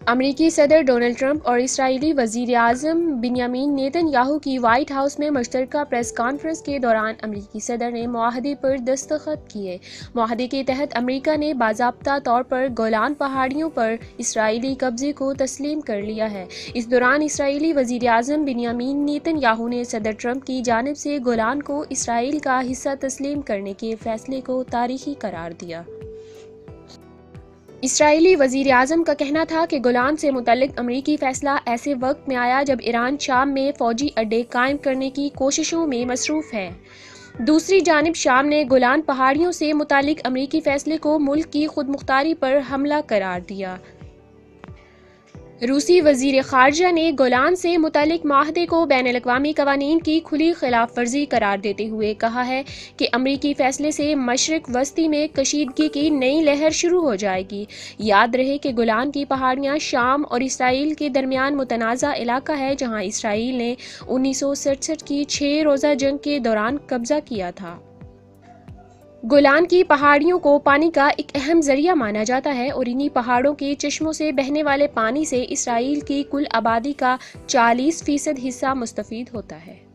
امریکی صدر Donald Trump اور اسرائیلی وزیر اعظم بنیامین نیتن یاہو کی وائٹ ہاؤس میں مشترکہ پریس کانفرنس کے دوران امریکی صدر نے معاہدے پر دستخط کیے۔ معاہدے کے تحت امریکہ نے باضابطہ طور پر گولان پہاڑیوں پر اسرائیلی قبضے کو تسلیم کر لیا ہے۔ اس دوران اسرائیلی وزیر اعظم بنیامین نیتن یاہو نے صدر ٹرمپ کی جانب سے گولان کو اسرائیل کا حصہ تسلیم کرنے کے فیصلے کو تاریخی قرار دیا۔ اسرائیلی وزیر اعظم کا کہنا تھا کہ گولان سے متعلق امریکی فیصلہ ایسے وقت میں آیا جب ایران شام میں فوجی اڈے قائم کرنے کی کوششوں میں مصروف ہے۔ دوسری جانب شام نے گولان پہاڑیوں سے متعلق امریکی فیصلے کو ملک کی خود مختاری پر حملہ قرار دیا۔ روسی وزیر خارجہ نے گولان سے متعلق معاہدے کو بین الاقوامی قوانین کی کھلی خلاف ورزی قرار دیتے ہوئے کہا ہے کہ امریکی فیصلے سے مشرق وسطی میں کشیدگی کی نئی لہر شروع ہو جائے گی۔ یاد رہے کہ گولان کی پہاڑیاں شام اور اسرائیل کے درمیان متنازع علاقہ ہے جہاں اسرائیل نے 1967 کی 6 روزہ جنگ کے دوران قبضہ کیا تھا۔ گولان کی پہاڑیوں کو پانی کا ایک اہم ذریعہ مانا جاتا ہے اور انہی پہاڑوں کے چشموں سے بہنے والے پانی سے اسرائیل کی کل آبادی کا 40% حصہ مستفید ہوتا ہے۔